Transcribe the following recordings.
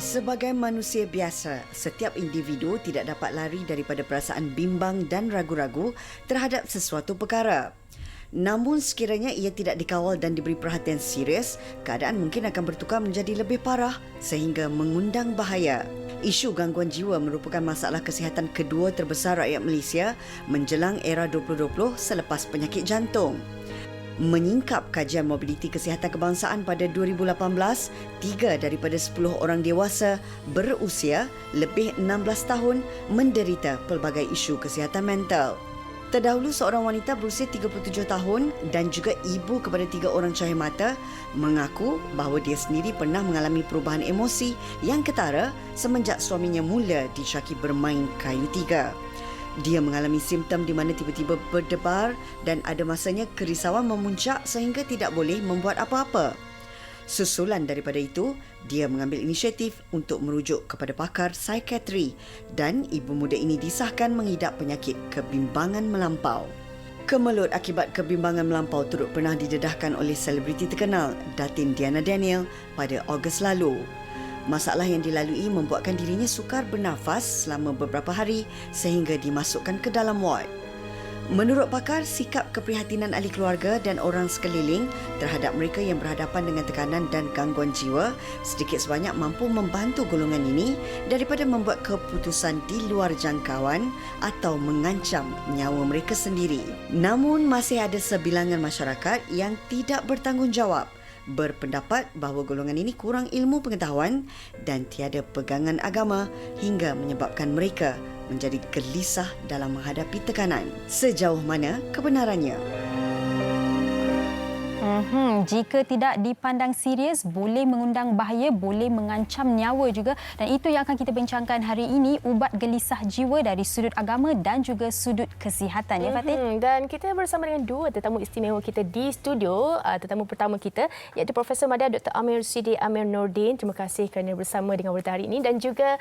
Sebagai manusia biasa, setiap individu tidak dapat lari daripada perasaan bimbang dan ragu-ragu terhadap sesuatu perkara. Namun sekiranya ia tidak dikawal dan diberi perhatian serius, keadaan mungkin akan bertukar menjadi lebih parah sehingga mengundang bahaya. Isu gangguan jiwa merupakan masalah kesihatan kedua terbesar rakyat Malaysia menjelang era 2020 selepas penyakit jantung. Menyingkap kajian mobiliti kesihatan kebangsaan pada 2018, 3 daripada 10 orang dewasa berusia lebih 16 tahun menderita pelbagai isu kesihatan mental. Terdahulu seorang wanita berusia 37 tahun dan juga ibu kepada 3 orang cahaya mata mengaku bahawa dia sendiri pernah mengalami perubahan emosi yang ketara semenjak suaminya mula disyaki bermain kayu tiga. Dia mengalami simptom di mana tiba-tiba berdebar dan ada masanya kerisauan memuncak sehingga tidak boleh membuat apa-apa. Susulan daripada itu, dia mengambil inisiatif untuk merujuk kepada pakar psikiatri dan ibu muda ini disahkan mengidap penyakit kebimbangan melampau. Kemelut akibat kebimbangan melampau turut pernah didedahkan oleh selebriti terkenal Datin Diana Daniel pada Ogos lalu. Masalah yang dilalui membuatkan dirinya sukar bernafas selama beberapa hari sehingga dimasukkan ke dalam ward. Menurut pakar, sikap keprihatinan ahli keluarga dan orang sekeliling terhadap mereka yang berhadapan dengan tekanan dan gangguan jiwa sedikit sebanyak mampu membantu golongan ini daripada membuat keputusan di luar jangkauan atau mengancam nyawa mereka sendiri. Namun masih ada sebilangan masyarakat yang tidak bertanggungjawab, berpendapat bahawa golongan ini kurang ilmu pengetahuan dan tiada pegangan agama hingga menyebabkan mereka menjadi gelisah dalam menghadapi tekanan. Sejauh mana kebenarannya? Jika tidak dipandang serius, boleh mengundang bahaya, boleh mengancam nyawa juga. Dan itu yang akan kita bincangkan hari ini, ubat gelisah jiwa dari sudut agama dan juga sudut kesihatan. Ya, Fatin? Dan kita bersama dengan dua tetamu istimewa kita di studio. Tetamu pertama kita iaitu Profesor Madya Dr. Amir Sidi Amir Nordin. Terima kasih kerana bersama dengan kita hari ini. Dan juga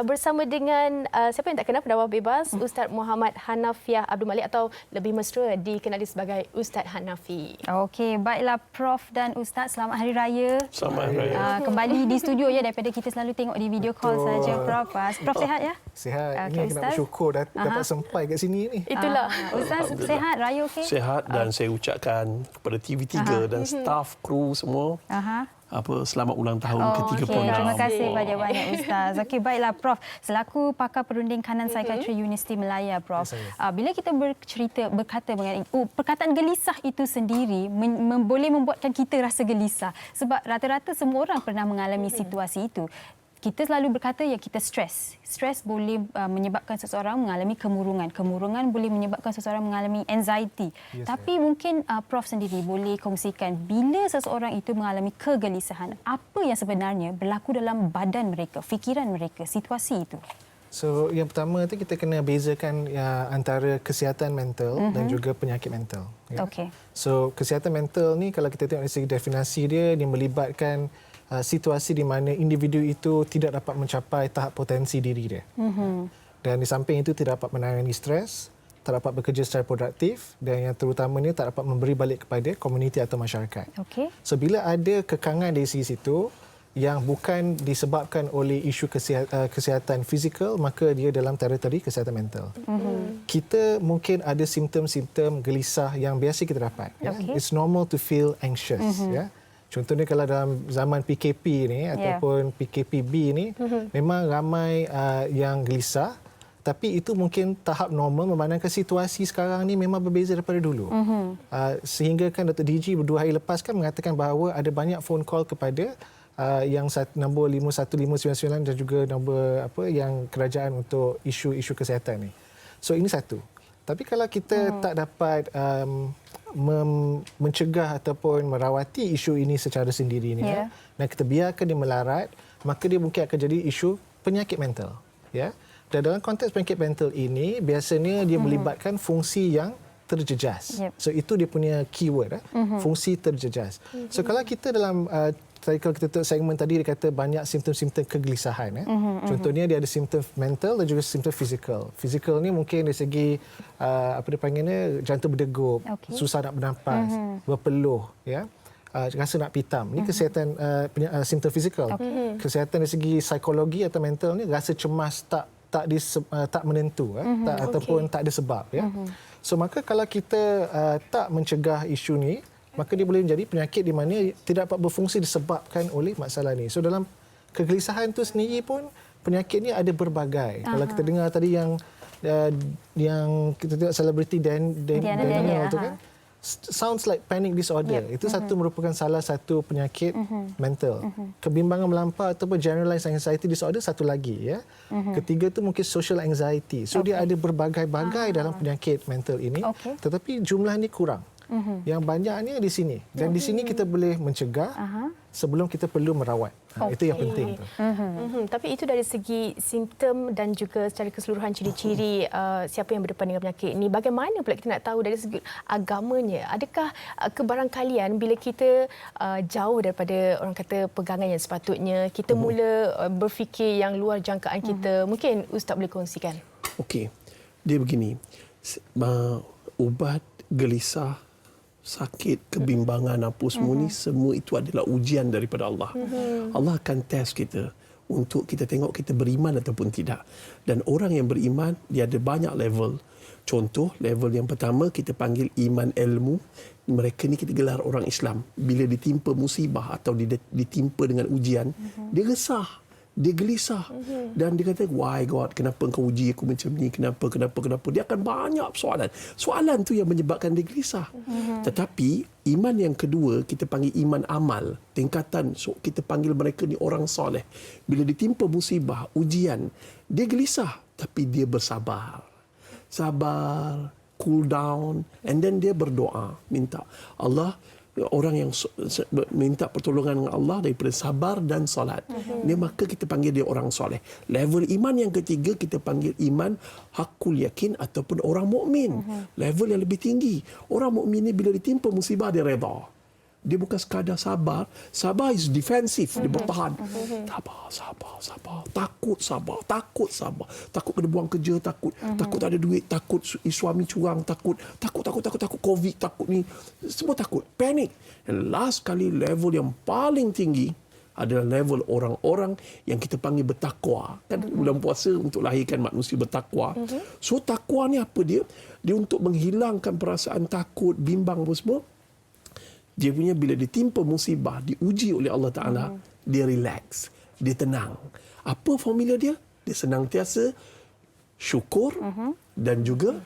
bersama dengan siapa yang tak kenal, pendakwah bebas, Ustaz Muhammad Hanafiah Abdul Malik atau lebih mesra dikenali sebagai Ustaz Hanafi. Okey, baiklah Prof dan Ustaz, selamat Hari Raya. Selamat Hari Raya. Kembali di studio ya, daripada kita selalu tengok di video call saja, Prof. Prof sihat ya? Sihat. Okay, Ini kena bersyukur dapat sampai kat sini ni. Itulah. Ustaz sihat, Raya okey? Sihat dan saya ucapkan kepada TV3 dan staf kru semua selamat ulang tahun ke-36. Terima kasih banyak-banyak Ustaz. Okey, baiklah Prof. Selaku pakar perunding kanan psikiatri Universiti Malaya, Prof. Bila kita berkata mengenai perkataan gelisah itu sendiri boleh membuatkan kita rasa gelisah sebab rata-rata semua orang pernah mengalami situasi itu. Kita selalu berkata yang kita stres. Stres boleh menyebabkan seseorang mengalami kemurungan. Kemurungan boleh menyebabkan seseorang mengalami anxiety. Tapi mungkin Prof sendiri boleh kongsikan bila seseorang itu mengalami kegelisahan, apa yang sebenarnya berlaku dalam badan mereka, fikiran mereka, situasi itu? So, yang pertama tu kita kena bezakan antara kesihatan mental dan juga penyakit mental. Ya. Okey. So, kesihatan mental ni kalau kita tengok dari segi definisi dia melibatkan situasi di mana individu itu tidak dapat mencapai tahap potensi diri dia. Dan di samping itu tidak dapat menangani stres, tak dapat bekerja secara produktif dan yang terutamanya tak dapat memberi balik kepada komuniti atau masyarakat. Okey. So bila ada kekangan dari segi situ yang bukan disebabkan oleh isu kesihatan fizikal, maka dia dalam teritori kesihatan mental. Kita mungkin ada simptom-simptom gelisah yang biasa kita dapat. Okay. It's normal to feel anxious. Ya. Contohnya kalau dalam zaman PKP ni ataupun PKPB ni memang ramai yang gelisah, tapi itu mungkin tahap normal memandangkan situasi sekarang ni memang berbeza daripada dulu. Sehingga kan Dr. DG 2 hari lepas kan mengatakan bahawa ada banyak phone call kepada yang nombor 51599 dan juga nombor yang kerajaan untuk isu-isu kesihatan ni. So ini satu. Tapi kalau kita tak dapat mencegah ataupun merawati isu ini secara sendiri ni, dan kita biarkan dia melarat, maka dia mungkin akan jadi isu penyakit mental. Ya. Dan dalam konteks penyakit mental ini, biasanya dia melibatkan fungsi yang terjejas. So itu dia punya keyword, fungsi terjejas. So kalau kita dalam tadi kalau kita tengok segmen tadi dia kata banyak simptom-simptom kegelisahan. Contohnya dia ada simptom mental dan juga simptom fizikal. Fizikal ni mungkin dari segi apa dia panggilnya jantung berdegup, susah nak bernafas, berpeluh, ya. rasa nak pitam. Ini kesihatan simptom fizikal. Kesihatan dari segi psikologi atau mental ni rasa cemas tak menentu ataupun tak ada sebab ya. So maka kalau kita tak mencegah isu ni, maka dia boleh menjadi penyakit di mana tidak dapat berfungsi disebabkan oleh masalah ni. So dalam kegelisahan tu sendiri pun penyakit ni ada berbagai. Kalau kita dengar tadi yang kita tengok selebriti Daniel tu kan, sounds like panic disorder. Itu satu merupakan salah satu penyakit mental. Kebimbangan melampau ataupun generalized anxiety disorder satu lagi ya. Ketiga tu mungkin social anxiety. So dia ada berbagai-bagai dalam penyakit mental ini, tetapi jumlah ni kurang. Yang banyaknya di sini. Dan di sini kita boleh mencegah sebelum kita perlu merawat. Itu yang penting tu. Tapi itu dari segi simptom dan juga secara keseluruhan ciri-ciri siapa yang berdepan dengan penyakit ini. Bagaimana pula kita nak tahu dari segi agamanya? Adakah kebarangkalian bila kita jauh daripada orang kata pegangan yang sepatutnya, kita mula berfikir yang luar jangkaan kita? Mungkin Ustaz boleh kongsikan. Okey. Dia begini. Ubat, gelisah, sakit, kebimbangan apa semua ni, semua itu adalah ujian daripada Allah. Allah akan test kita untuk kita tengok kita beriman ataupun tidak. Dan orang yang beriman, dia ada banyak level. Contoh, level yang pertama kita panggil iman ilmu. Mereka ni kita gelar orang Islam. Bila ditimpa musibah atau ditimpa dengan ujian, dia resah. Dia gelisah dan dia kata, why God, kenapa engkau uji aku macam ni, kenapa. Dia akan banyak soalan tu yang menyebabkan dia gelisah. Tetapi iman yang kedua kita panggil iman amal, tingkatan. So kita panggil mereka ni orang soleh. Bila ditimpa musibah, ujian, dia gelisah tapi dia bersabar, cool down, and then dia berdoa, minta Allah. Orang yang minta pertolongan dengan Allah daripada sabar dan solat. Dia maka kita panggil dia orang soleh. Level iman yang ketiga kita panggil iman hakul yakin ataupun orang mukmin. Level yang lebih tinggi. Orang mukmin ni bila ditimpa musibah dia redha. Dia bukan sekadar sabar. Sabar is defensif. Dia bertahan. Sabar. Takut sabar. Takut kena buang kerja. Takut tak ada duit. Takut suami curang. Takut COVID. Takut ni. Semua takut. Panik. And last kali level yang paling tinggi adalah level orang-orang yang kita panggil bertakwa. Kan bulan puasa untuk lahirkan manusia bertakwa. So takwa ni apa dia? Dia untuk menghilangkan perasaan takut, bimbang apa semua. Dia punya bila ditimpa musibah, diuji oleh Allah Ta'ala, dia relax, dia tenang. Apa formula dia? Dia senantiasa syukur dan juga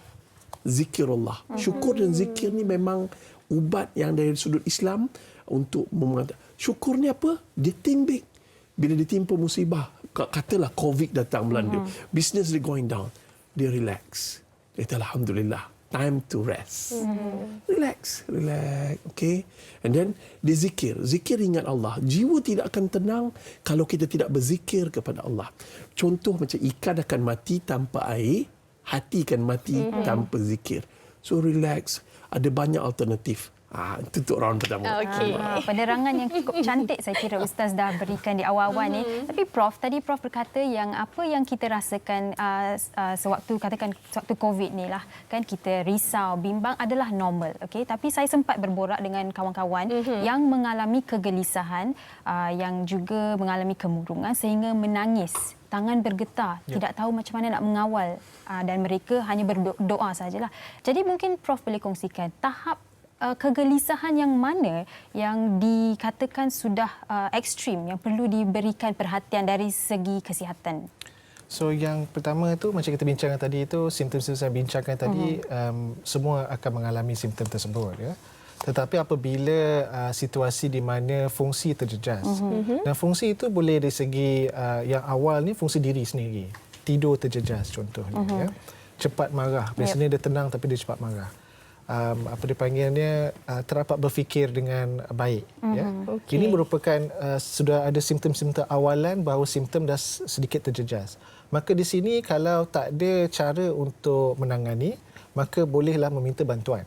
zikirullah. Syukur dan zikir ni memang ubat yang dari sudut Islam untuk mengatakan. Syukur ni apa? Dia think big. Bila ditimpa musibah, katalah COVID datang melanda, business dia going down, dia relax. Dia kata, Alhamdulillah. Time to rest. Relax. Okay. And then dia zikir. Zikir ingat Allah. Jiwa tidak akan tenang kalau kita tidak berzikir kepada Allah. Contoh macam ikan akan mati tanpa air, hati akan mati tanpa zikir. So relax. Ada banyak alternatif. Itu untuk round pertama. Penerangan yang cukup cantik saya kira Ustaz dah berikan di awal-awal ni. Tapi Prof, tadi Prof berkata yang apa yang kita rasakan sewaktu COVID ni lah, kan kita risau, bimbang adalah normal. Okay? Tapi saya sempat berborak dengan kawan-kawan yang mengalami kegelisahan, yang juga mengalami kemurungan sehingga menangis. Tangan bergetar, tidak tahu macam mana nak mengawal, dan mereka hanya berdoa sajalah. Jadi mungkin Prof boleh kongsikan tahap kegelisahan yang mana yang dikatakan sudah ekstrim, yang perlu diberikan perhatian dari segi kesihatan? So yang pertama tu macam kita bincangkan tadi itu, simptom-simptom saya bincangkan tadi, semua akan mengalami simptom tersebut ya. Tetapi apabila situasi di mana fungsi terjejas, dan fungsi itu boleh dari segi yang awal ni fungsi diri sendiri, tidur terjejas contohnya ya. Cepat marah, biasanya dia tenang tapi dia cepat marah. Apa dipanggilnya, terapat berfikir dengan baik ya. Ini merupakan sudah ada simptom-simptom awalan bahawa simptom dah sedikit terjejas. Maka di sini kalau tak ada cara untuk menangani, maka bolehlah meminta bantuan.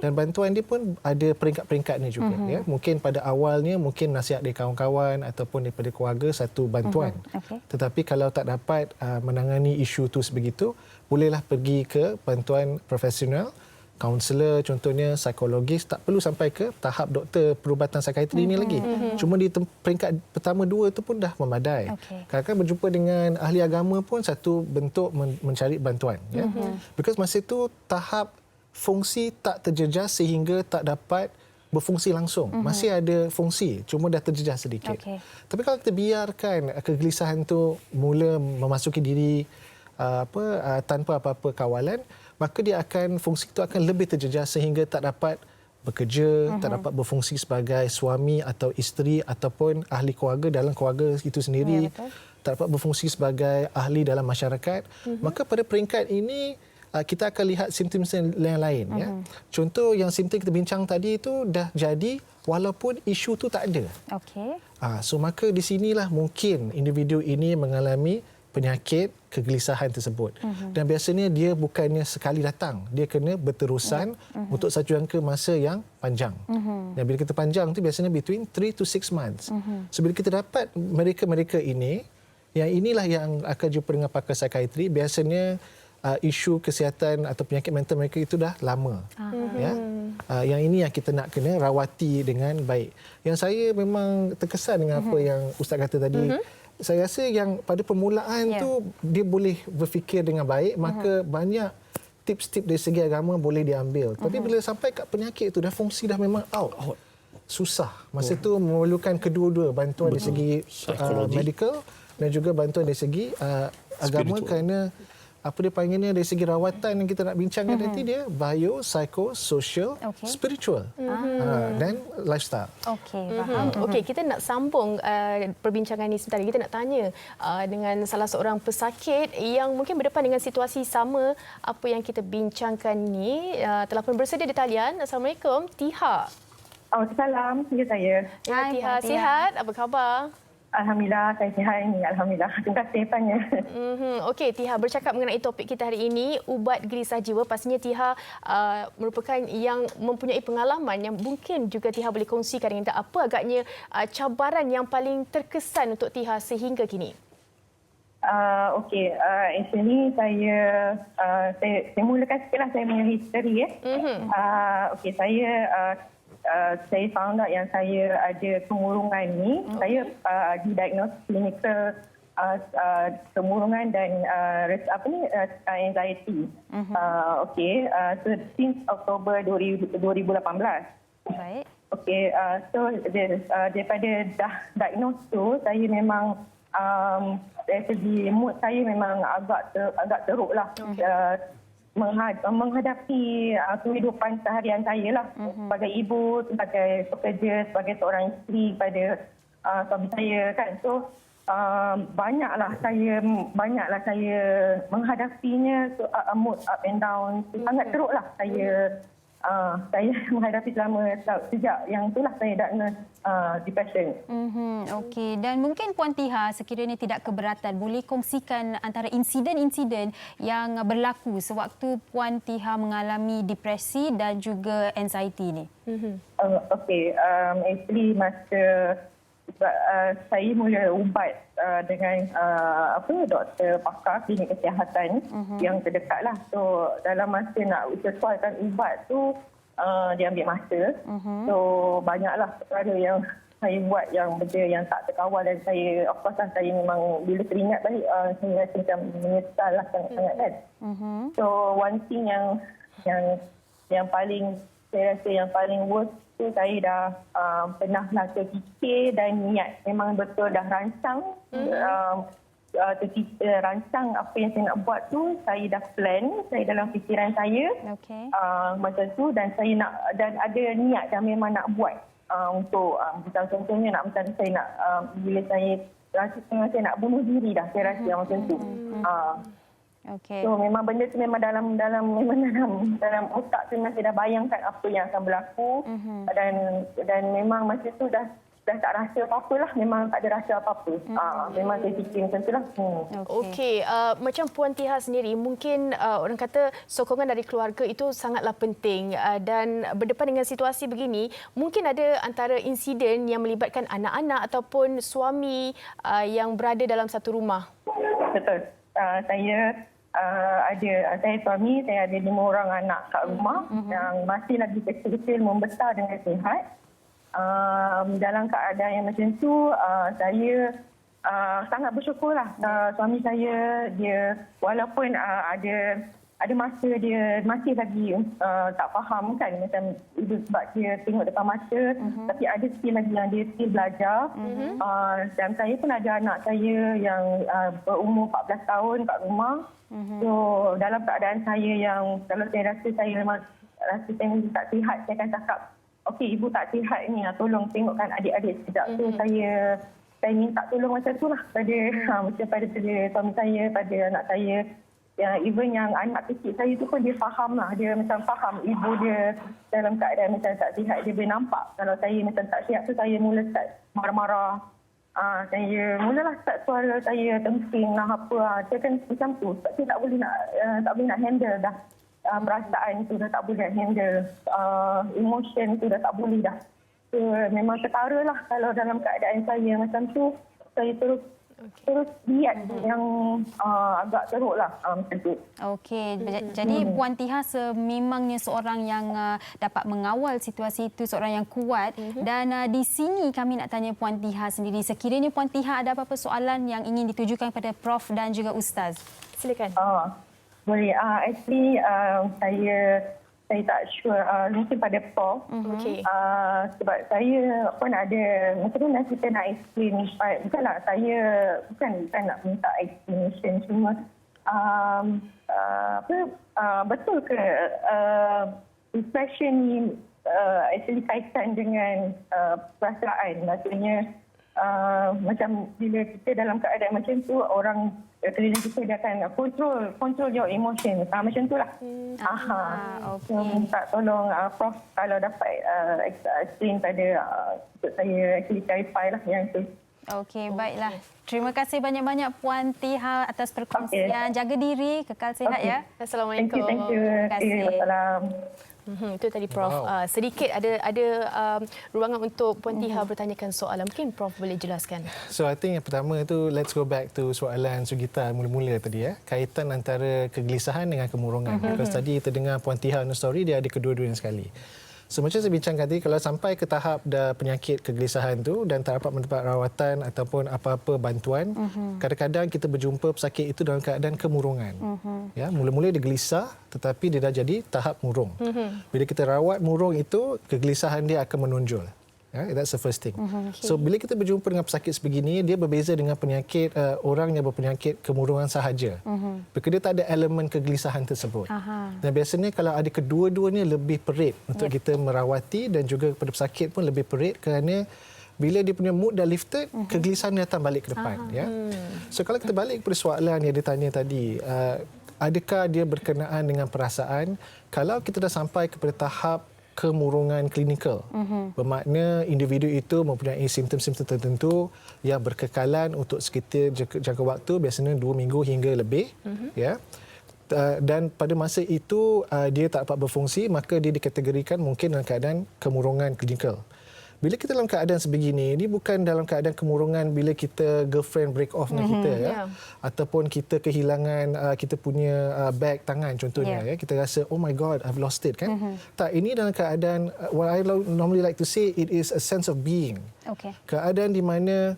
Dan bantuan dia pun ada peringkat-peringkatnya juga ya. Mungkin pada awalnya mungkin nasihat dari kawan-kawan ataupun daripada keluarga satu bantuan. Tetapi kalau tak dapat menangani isu itu sebegitu, bolehlah pergi ke bantuan profesional kaunselor contohnya, psikologis, tak perlu sampai ke tahap doktor perubatan psikiatri ini lagi. Cuma di peringkat pertama, dua itu pun dah memadai. Kadang-kadang berjumpa dengan ahli agama pun satu bentuk mencari bantuan. Ya. Because masa itu tahap fungsi tak terjejas sehingga tak dapat berfungsi langsung. Masih ada fungsi, cuma dah terjejas sedikit. Tapi kalau kita biarkan kegelisahan tu mula memasuki diri tanpa apa-apa kawalan, maka dia akan, fungsi itu akan lebih terjejas sehingga tak dapat bekerja, tak dapat berfungsi sebagai suami atau isteri ataupun ahli keluarga dalam keluarga itu sendiri, tak dapat berfungsi sebagai ahli dalam masyarakat. Maka pada peringkat ini kita akan lihat simptom-simptom yang lain. Ya. Contoh yang simptom kita bincang tadi itu dah jadi walaupun isu tu tak ada. So maka di sinilah mungkin individu ini mengalami penyakit kegelisahan tersebut. Dan biasanya dia bukannya sekali datang, dia kena berterusan untuk satu jangka masa yang panjang. Dan bila kita panjang tu biasanya between 3 to 6 months. So bila kita dapat mereka-mereka ini, yang inilah yang akan jumpa dengan pakar psikiatri, biasanya isu kesihatan atau penyakit mental mereka itu dah lama. Ya. Yang ini yang kita nak kena rawati dengan baik. Yang saya memang terkesan dengan apa yang Ustaz kata tadi. Saya rasa yang pada permulaan tu dia boleh berfikir dengan baik, maka banyak tips-tips dari segi agama boleh diambil. Tapi bila sampai kat penyakit tu dah fungsi dah memang out. Susah. Masa tu memerlukan kedua-dua, bantuan dari segi medical dan juga bantuan dari segi agama, kerana apa dia panggilnya dari segi rawatan yang kita nak bincangkan nanti, dia bio, psycho, social, spiritual dan lifestyle. Faham. Okey, kita nak sambung perbincangan ini sebentar. Kita nak tanya dengan salah seorang pesakit yang mungkin berdepan dengan situasi sama apa yang kita bincangkan ni. Telah pun bersedia di talian. Assalamualaikum, Tiha. Salam, saya. Ya, Tiha, sihat? Apa khabar? Alhamdulillah, saya sihat ini. Alhamdulillah. Terima kasih tanya. Okey, Tiha, bercakap mengenai topik kita hari ini, ubat gelisah jiwa. Pastinya Tiha merupakan yang mempunyai pengalaman yang mungkin juga Tiha boleh kongsikan dengan kita. Apa agaknya cabaran yang paling terkesan untuk Tiha sehingga kini? Okey, actually saya mulakan sikitlah saya punya history. Okey, saya found out yang saya ada kemurungan ni. Saya didiagnose clinical kemurungan dan anxiety. Okey, so since Oktober 2018. Baik. Okey, so daripada dah diagnose tu, saya memang dari segi mood saya memang agak teruklah. Menghadapi kehidupan seharian saya lah, sebagai ibu, sebagai pekerja, sebagai seorang isteri kepada suami saya kan. So banyaklah saya menghadapinya, mood up and down. Sangat teruklah saya menghadapi sejak yang itulah saya diagnose depression. Okey, dan mungkin Puan Tiha sekiranya tidak keberatan boleh kongsikan antara insiden-insiden yang berlaku sewaktu Puan Tiha mengalami depresi dan juga anxiety ni. Okey, actually masa saya mula ubat dengan doktor pakar klinik kesihatan yang terdekatlah. So dalam masa nak sesuaikan ubat tu dia ambil masa. So banyaklah perkara yang saya buat yang benda yang tak terkawal, dan saya of course saya memang bila teringat balik saya rasa macam menyesal lah sangat-sangat kan. So one thing yang paling saya rasa yang paling worst tu, saya dah pernahlah terfikir dan niat, memang betul dah rancang rancang apa yang saya nak buat tu, saya dah plan, saya dalam fikiran saya macam tu, dan saya nak, dan ada niat dah memang nak buat untuk contohnya nak macam saya nak bila saya rasa saya nak bunuh diri dah, saya rasa macam tu. So memang benda tu memang dalam otak tu memang saya dah bayangkan apa yang akan berlaku, dan memang masa tu dah tak rasa apa-apa lah, memang tak ada rasa apa-apa. Memang saya fikir macam tu lah. Okey, macam Puan Tiha sendiri, mungkin orang kata sokongan dari keluarga itu sangatlah penting, dan berdepan dengan situasi begini, mungkin ada antara insiden yang melibatkan anak-anak ataupun suami yang berada dalam satu rumah. Betul. Saya saya suami, saya ada 5 orang anak kat rumah yang masih lagi kecil-kecil membesar dengan sihat. Dalam keadaan yang macam tu, saya sangat bersyukurlah. Suami saya, dia walaupun ada masa dia masih lagi tak faham kan, macam itu sebab dia tengok depan mata, tapi ada still lagi yang dia still belajar. Dan saya pun ada anak saya yang berumur 14 tahun kat rumah. So dalam keadaan saya yang kalau saya rasa saya memang rasa saya tak sihat, saya akan cakap, okey, ibu tak sihat ni, tolong tengokkan adik-adik sekejap. So saya minta tolong macam tu lah pada macam pada suami saya, pada anak saya. Ya, even yang anak kecil saya tu pun dia faham lah. Dia macam faham ibu dia dalam keadaan macam tak sihat. Dia boleh nampak kalau saya macam tak sihat tu, saya mula start marah-marah. Saya mulalah start suara saya tengking lah apa. Dia kan macam tu. Sebab saya tak boleh nak handle dah. Perasaan tu dah tak boleh handle. Emotion tu dah tak boleh dah. So, memang ketara lah kalau dalam keadaan saya macam tu. Saya terus lihat yang agak teruk lah macam tu. Okey, jadi Puan Tiha sememangnya seorang yang dapat mengawal situasi itu, seorang yang kuat. Dan di sini kami nak tanya Puan Tiha sendiri. Sekiranya Puan Tiha ada apa-apa soalan yang ingin ditujukan kepada Prof dan juga Ustaz. Silakan. Boleh. Actually, saya tak sure mungkin pada Prof. Okey. Sebab saya pun ada, macam mana kita nak explain, bukanlah saya bukan nak minta explanation, cuma betul ke depression ni actually kaitan dengan perasaan. Maksudnya macam bila kita dalam keadaan macam tu, orang keliling kita dia akan control your emotion. Macam tu lah. Okay. So, minta tolong Prof kalau dapat explain pada untuk saya actually clarify lah yang tu. Okey, baiklah. Terima kasih banyak-banyak Puan Tiha atas perkongsian. Jaga diri, kekal sihat ya. Assalamualaikum. Thank you. Terima kasih. Wassalam. Itu tadi Prof. Sedikit ada ruangan untuk Puan Tiha bertanyakan soalan. Mungkin Prof boleh jelaskan. So I think yang pertama itu let's go back to soalan Sugita mula-mula tadi ya. Kaitan antara kegelisahan dengan kemurungan. Because tadi kita dengar Puan Tiha on the story, dia ada kedua-duanya sekali. So macam saya bincangkan tadi, kalau sampai ke tahap dah penyakit kegelisahan tu dan tak dapat mendapat rawatan ataupun apa-apa bantuan, kadang-kadang kita berjumpa pesakit itu dalam keadaan kemurungan. Ya, mula-mula dia gelisah tetapi dia dah jadi tahap murung. Bila kita rawat murung itu, kegelisahan dia akan menonjol. That's the first thing. So bila kita berjumpa dengan pesakit sebegini, dia berbeza dengan penyakit orang yang berpenyakit kemurungan sahaja. Because dia tak ada elemen kegelisahan tersebut. Dan biasanya kalau ada kedua-duanya lebih perit untuk kita merawati, dan juga kepada pesakit pun lebih perit kerana bila dia punya mood dah lifted, kegelisahan dia datang balik ke depan. Ya. So kalau kita balik kepada soalan yang ditanya tadi, adakah dia berkenaan dengan perasaan? Kalau kita dah sampai kepada tahap kemurungan klinikal, bermakna individu itu mempunyai simptom-simptom tertentu yang berkekalan untuk sekitar jangka waktu, biasanya 2 minggu hingga lebih, ya. Dan pada masa itu dia tak dapat berfungsi, maka dia dikategorikan mungkin dalam keadaan kemurungan klinikal. Bila kita dalam keadaan sebegini, ini bukan dalam keadaan kemurungan bila kita girlfriend break off dengan kita, ya, ataupun kita kehilangan kita punya bag tangan contohnya, ya, kita rasa oh my god I've lost it kan. Tak, ini dalam keadaan what I normally like to say, it is a sense of being. Keadaan di mana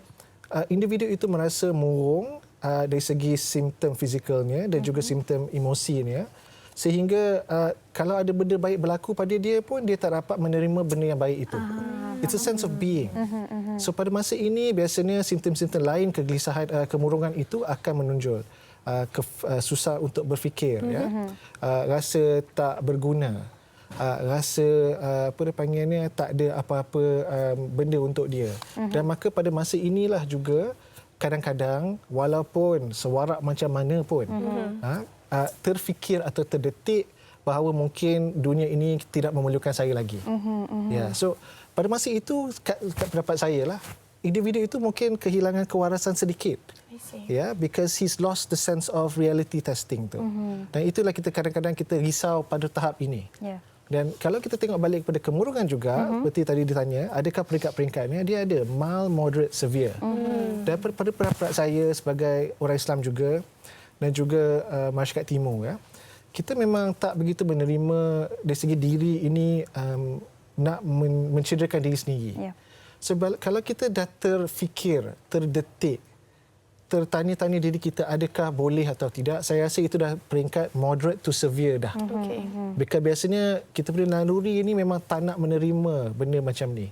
individu itu merasa murung dari segi simptom fizikalnya dan juga simptom emosinya, sehingga kalau ada benda baik berlaku pada dia pun dia tak dapat menerima benda yang baik itu. It's a sense of being. So pada masa ini biasanya simptom-simptom lain kegelisahan, kemurungan itu akan menonjol. Susah untuk berfikir, ya. Rasa tak berguna. Rasa apa dia panggilnya, tak ada apa-apa benda untuk dia. Dan maka pada masa inilah juga kadang-kadang walaupun sewarak macam mana pun, terfikir atau terdetik bahawa mungkin dunia ini tidak memerlukan saya lagi. Ya, so pada masa itu, kat pendapat saya lah, individu itu mungkin kehilangan kewarasan sedikit. Ya, because he's lost the sense of reality testing tu. Dan itulah kita kadang-kadang kita risau pada tahap ini. Dan kalau kita tengok balik kepada kemurungan juga, seperti tadi ditanya, adakah peringkat-peringkatnya? Dia ada mild, moderate, severe. Dan pada pendapat saya sebagai orang Islam juga, dan juga masyarakat timur, ya, kita memang tak begitu menerima dari segi diri ini nak mencederakan diri sendiri. Ya. Sebab kalau kita dah terfikir, terdetik, tertanya-tanya diri kita adakah boleh atau tidak, saya rasa itu dah peringkat moderate to severe dah. Okey. Because biasanya kita punya naluri ini memang tak nak menerima benda macam ni.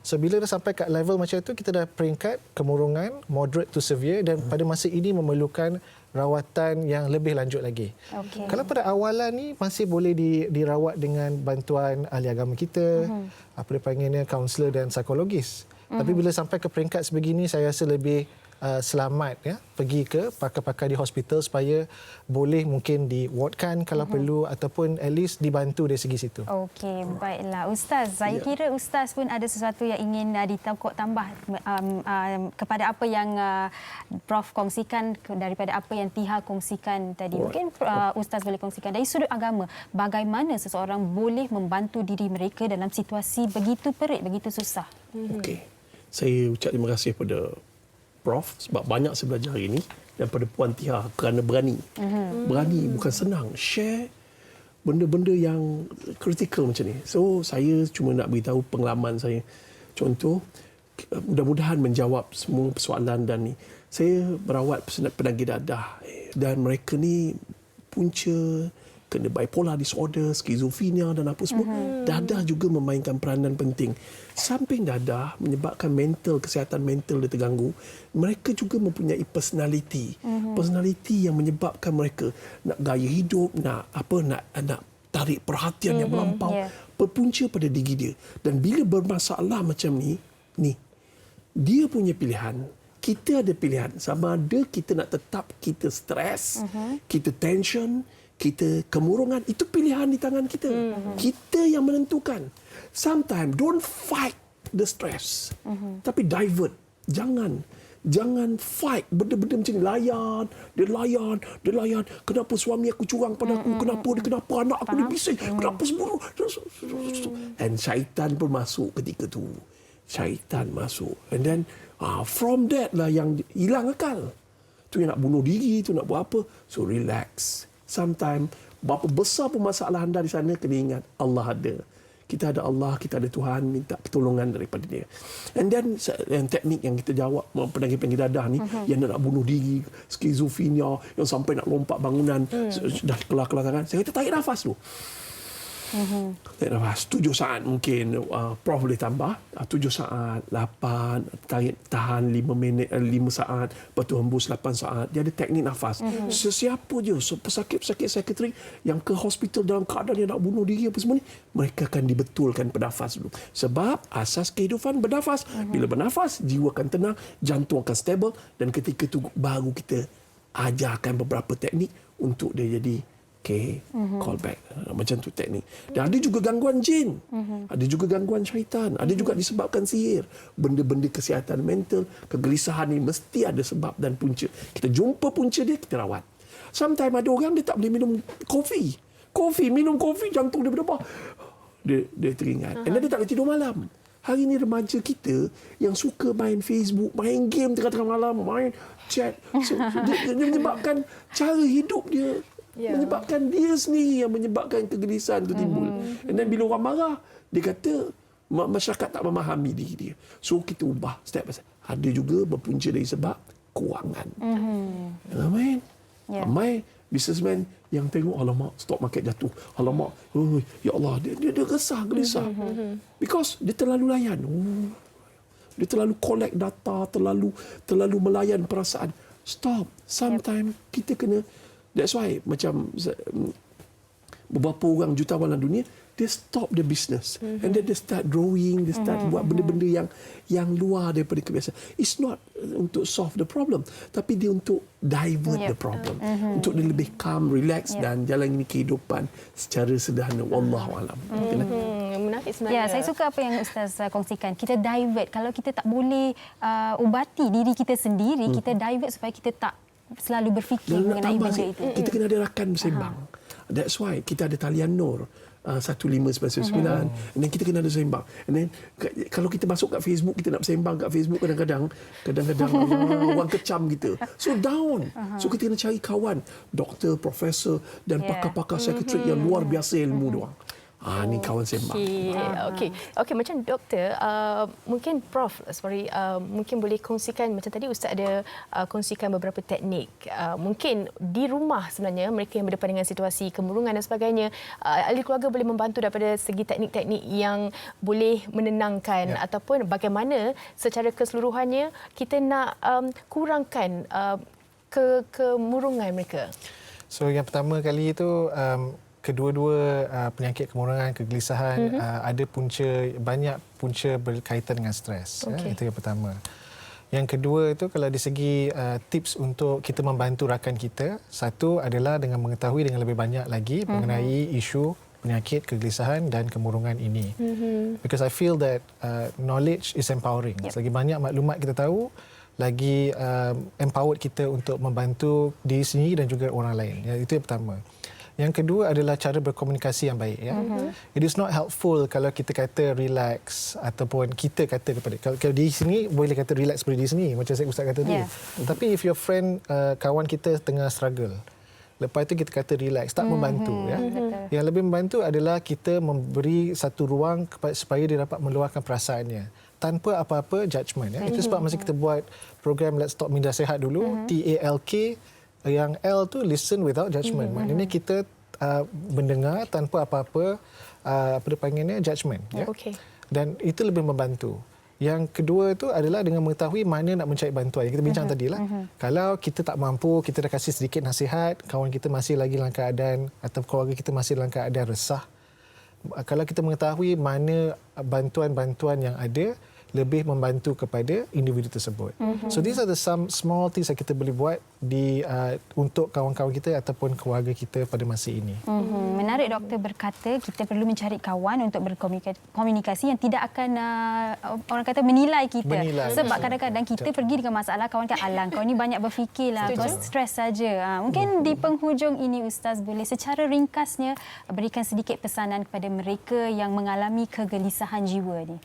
So bila dah sampai kat level macam itu, kita dah peringkat kemurungan moderate to severe dan pada masa ini memerlukan rawatan yang lebih lanjut lagi. Okey. Kalau pada awalan ni masih boleh dirawat dengan bantuan ahli agama kita, apa dipanggilnya kaunselor dan psikologis. Tapi bila sampai ke peringkat sebegini, saya rasa lebih selamat, ya, pergi ke pakar-pakar di hospital supaya boleh mungkin di-wardkan kalau perlu ataupun at least dibantu dari segi situ. Okey, baiklah. Ustaz, saya kira Ustaz pun ada sesuatu yang ingin ditakut tambah kepada apa yang Prof kongsikan, daripada apa yang Tiha kongsikan tadi. Mungkin Ustaz boleh kongsikan dari sudut agama, bagaimana seseorang boleh membantu diri mereka dalam situasi begitu perit, begitu susah. Okey. Saya ucap terima kasih pada Prof sebab banyak saya belajar hari ini daripada Puan Tiha kerana berani. Berani bukan senang. Share benda-benda yang kritikal macam ni. So saya cuma nak beritahu pengalaman saya. Contoh, mudah-mudahan menjawab semua persoalan dan ni. Saya berawat penagih dadah dan mereka ni punca kena bipolar disorder, skizofrenia dan apa semua. Dadah juga memainkan peranan penting. Samping dadah menyebabkan kesihatan mental dia terganggu, mereka juga mempunyai personality. Personality yang menyebabkan mereka nak gaya hidup, nak tarik perhatian yang melampau. Berpunca pada diri dia. Dan bila bermasalah macam ni, dia punya pilihan. Kita ada pilihan. Sama ada kita nak tetap kita stres, kita tension, kita kemurungan, itu pilihan di tangan kita. Kita yang menentukan. Sometimes don't fight the stress, tapi divert. Jangan fight benda-benda macam ni. Dia layan. Kenapa suami aku curang pada aku? Kenapa anak aku bising? Kenapa semua? And syaitan pun masuk ketika tu. Syaitan masuk. And then from that lah yang hilang akal. Tu yang nak bunuh diri, tu nak buat apa. So relax. Sometimes, berapa besar pun masalah anda di sana, kena ingat Allah ada. Kita ada Allah, kita ada Tuhan, minta pertolongan daripada dia. And then, teknik yang kita jawab, penagih-penagih dadah ni, yang nak bunuh diri, skizofrenia, yang sampai nak lompat bangunan, dah kelar-kelar. Saya kata, tarik nafas dulu. Tarik nafas 7 saat mungkin Prof boleh tambah 7 saat 8 tahan 5 minit 5 saat, lepas tu hembus 8 saat. Dia ada teknik nafas. Sesiapa je pesakit-pesakit psikiatrik yang ke hospital dalam keadaan dia nak bunuh diri apa semua ni, mereka akan dibetulkan bernafas dulu. Sebab asas kehidupan bernafas. Bila bernafas, jiwa akan tenang, jantung akan stabil, dan ketika tu baru kita ajarkan beberapa teknik untuk dia jadi call back. Macam tu teknik. Dan ada juga gangguan jin. Ada juga gangguan syaitan. Ada juga disebabkan sihir. Benda-benda kesihatan mental, kegelisahan ni mesti ada sebab dan punca. Kita jumpa punca dia, kita rawat. Sometimes ada orang dia tak boleh minum kopi. Minum kopi, jantung dia berdebar. Dia teringat. Dan dia tak boleh tidur malam. Hari ni remaja kita yang suka main Facebook, main game tengah-tengah malam, main chat. So, dia menyebabkan cara hidup dia, menyebabkan dia sendiri yang menyebabkan kegelisahan itu timbul. Dan bila orang marah, dia kata masyarakat tak memahami diri dia. So kita ubah step by step. Ada juga berpunca dari sebab kewangan. Ramai businessman yang tengok, alamak, stock market jatuh. Alamak, ya Allah, dia resah, gelisah. Because dia terlalu layan. Dia terlalu collect data, terlalu melayan perasaan. Stop. Sometimes kita kena. That's why macam beberapa orang jutawan dalam dunia, they stop the business and then they start drawing, they start buat benda-benda yang luar daripada kebiasaan. It's not untuk solve the problem, tapi dia untuk divert the problem, untuk dia lebih calm, relax dan jalan ini kehidupan secara sederhana. Wallahualam. Menafik sebenarnya. Ya, saya suka apa yang Ustaz kongsikan. Kita divert. Kalau kita tak boleh ubati diri kita sendiri, kita divert supaya kita tak selalu berfikir mengenai benda itu. Kita kena ada rakan bersembang. That's why kita ada talian nur. 1599. And then kita kena ada sembang. And then kalau kita masuk kat Facebook, kita nak sembang kat Facebook, kadang-kadang orang kecam kita. So down. So kita kena cari kawan, doktor, profesor dan pakar-pakar psikiatrik yang luar biasa ilmu diorang. Ni kawan sembang. Okey, macam doktor, mungkin Prof, mungkin boleh kongsikan, macam tadi Ustaz ada kongsikan beberapa teknik. Mungkin di rumah sebenarnya mereka yang berdepan dengan situasi kemurungan dan sebagainya, ahli keluarga boleh membantu daripada segi teknik-teknik yang boleh menenangkan ataupun bagaimana secara keseluruhannya kita nak kurangkan kemurungan mereka. So yang pertama kali itu kedua-dua penyakit kemurungan, kegelisahan ada banyak punca berkaitan dengan stres. Itu yang pertama. Yang kedua itu kalau dari segi tips untuk kita membantu rakan kita, satu adalah dengan mengetahui dengan lebih banyak lagi mengenai isu penyakit kegelisahan dan kemurungan ini. Because I feel that knowledge is empowering. Selagi banyak maklumat kita tahu, lagi empowered kita untuk membantu diri sendiri dan juga orang lain. Itu yang pertama. Yang kedua adalah cara berkomunikasi yang baik. It is not helpful kalau kita kata relax ataupun kita kata kepada, kalau di sini boleh kata relax seperti di sini macam saya Ustaz kata tadi. Tapi if your friend, kawan kita tengah struggle, lepas itu kita kata relax, tak membantu. Yang lebih membantu adalah kita memberi satu ruang supaya dia dapat meluahkan perasaannya tanpa apa-apa judgement. Itu sebab masa kita buat program Let's Talk Minda Sehat dulu, TALK, yang L tu listen without judgement. Maknanya kita mendengar tanpa apa-apa apa dipanggilnya judgement. Dan itu lebih membantu. Yang kedua itu adalah dengan mengetahui mana nak mencari bantuan. Yang kita bincang tadilah. Kalau kita tak mampu, kita dah kasih sedikit nasihat, kawan kita masih lagi dalam keadaan atau keluarga kita masih dalam keadaan resah. Kalau kita mengetahui mana bantuan-bantuan yang ada, lebih membantu kepada individu tersebut. So these are the some small things yang kita boleh buat untuk kawan-kawan kita ataupun keluarga kita pada masa ini. Menarik doktor berkata kita perlu mencari kawan untuk berkomunikasi yang tidak akan orang kata menilai kita. Sebab kadang-kadang kita pergi dengan masalah, kawan kata alang kau ni banyak berfikirlah, kau stres saja. Mungkin di penghujung ini Ustaz boleh secara ringkasnya berikan sedikit pesanan kepada mereka yang mengalami kegelisahan jiwa ni.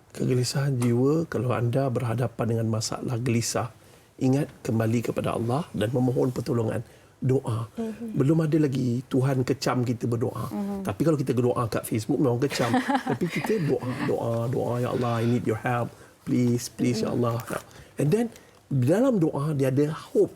Kegelisahan jiwa, kalau anda berhadapan dengan masalah gelisah, ingat kembali kepada Allah dan memohon pertolongan. Doa. Belum ada lagi Tuhan kecam kita berdoa. Tapi kalau kita berdoa kat Facebook memang kecam. Tapi kita doa, ya Allah, I need your help. Please, ya Allah. And then dalam doa dia ada hope.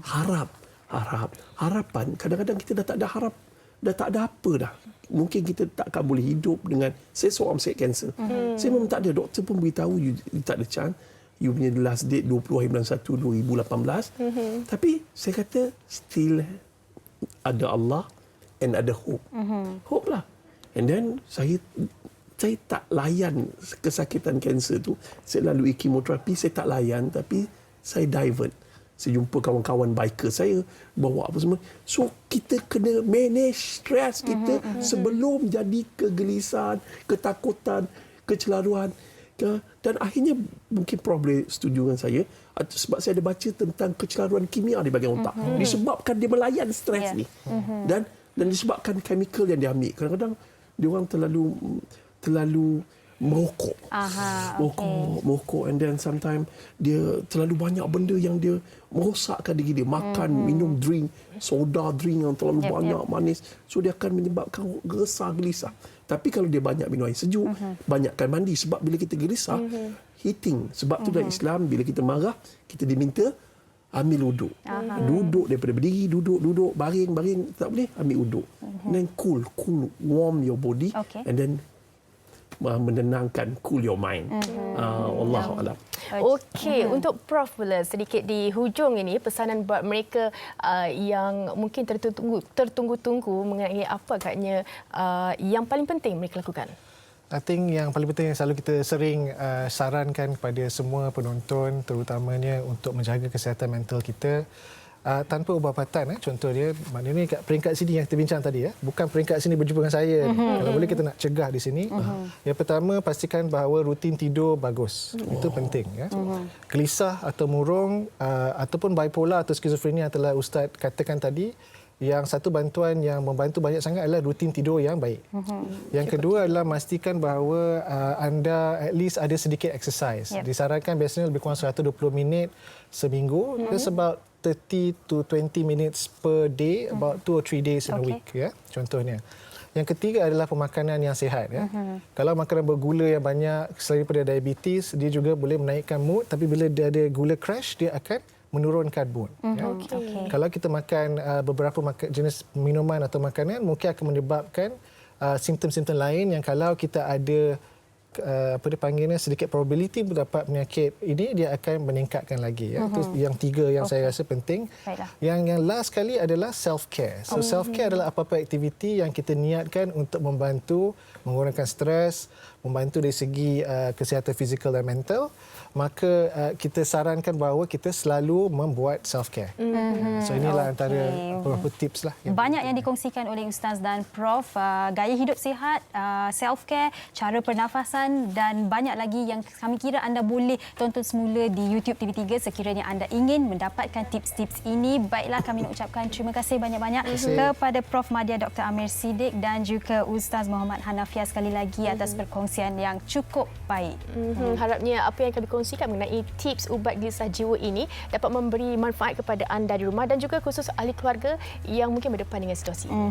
Harapan. Kadang-kadang kita dah tak ada harap. Dah tak ada apa dah. Mungkin kita takkan boleh hidup dengan... Saya seorang sakit kanser. Saya memang tak ada. Doktor pun beritahu you tak ada chance. You punya last date 20 hari bulan 1 2018. Tapi saya kata still ada Allah and ada hope. Hope lah. And then saya tak layan kesakitan kanser tu. Saya lalui kemoterapi, saya tak layan. Tapi saya divert. Saya jumpa kawan-kawan biker saya, bawa apa semua. So, kita kena manage stres kita sebelum jadi kegelisahan, ketakutan, kecelaruan. Dan akhirnya, mungkin Prof boleh setuju dengan saya, sebab saya ada baca tentang kecelaruan kimia di bahagian otak. Disebabkan dia melayan stres ni. Dan disebabkan chemical yang dia ambil. Kadang-kadang, dia orang terlalu merokok. Merokok, and then sometimes dia terlalu banyak benda yang dia merosakkan diri dia. Makan, minum drink, soda drink yang terlalu banyak, manis. So dia akan menyebabkan resah, gelisah. Tapi kalau dia banyak minum air sejuk, banyakkan mandi. Sebab bila kita gelisah, heating. Sebab tu dalam Islam, bila kita marah, kita diminta ambil uduk. Duduk daripada berdiri, duduk, baring, tak boleh, ambil uduk. And then cool, warm your body. And then menenangkan, cool your mind. Wallahu a'lam. Okey, untuk Prof pula sedikit di hujung ini, pesanan buat mereka yang mungkin tertunggu-tunggu mengenai apa agaknya yang paling penting mereka lakukan. I think yang paling penting yang selalu kita sering sarankan kepada semua penonton, terutamanya untuk menjaga kesihatan mental kita tanpa ubah-ubatan. Contoh dia, maknanya kat peringkat sini yang kita bincang tadi, bukan peringkat sini berjumpa dengan saya. Kalau boleh kita nak cegah di sini. Yang pertama, pastikan bahawa rutin tidur bagus. Itu penting. Gelisah atau murung ataupun bipolar atau skizofrenia yang telah Ustaz katakan tadi, yang satu bantuan yang membantu banyak sangat adalah rutin tidur yang baik. Yang kedua adalah pastikan bahawa anda at least ada sedikit exercise. Disarankan biasanya lebih kurang 120 minit seminggu. That's about 30 to 20 minutes per day, about 2 or 3 days in a week. Ya, contohnya. Yang ketiga adalah pemakanan yang sihat. Ya. Kalau makanan bergula yang banyak, selain daripada diabetes, dia juga boleh menaikkan mood. Tapi bila dia ada gula crash, dia akan menurunkan mood. Ya. Kalau kita makan beberapa jenis minuman atau makanan, mungkin akan menyebabkan simptom-simptom lain yang kalau kita ada apa dipanggilnya sedikit probability mendapat penyakit ini, dia akan meningkatkan lagi. Ya. Itu yang tiga yang saya rasa penting. Yang last sekali adalah self-care. So self-care adalah apa-apa aktiviti yang kita niatkan untuk membantu mengurangkan stres, membantu dari segi kesihatan fizikal dan mental. Maka kita sarankan bahawa kita selalu membuat self-care. So inilah antara beberapa tips lah. Banyak yang dikongsikan oleh Ustaz dan Prof. Gaya hidup sihat, self-care, cara pernafasan dan banyak lagi yang kami kira anda boleh tonton semula di YouTube TV3 sekiranya anda ingin mendapatkan tips-tips ini. Baiklah, kami nak ucapkan terima kasih banyak-banyak kepada Prof. Madya Dr. Amir Siddiq dan juga Ustaz Muhammad Hanafiah sekali lagi atas perkongsian yang cukup baik. Harapnya apa yang kami kongsikan mengenai tips ubat gelisah jiwa ini dapat memberi manfaat kepada anda di rumah dan juga khusus ahli keluarga yang mungkin berdepan dengan situasi ini.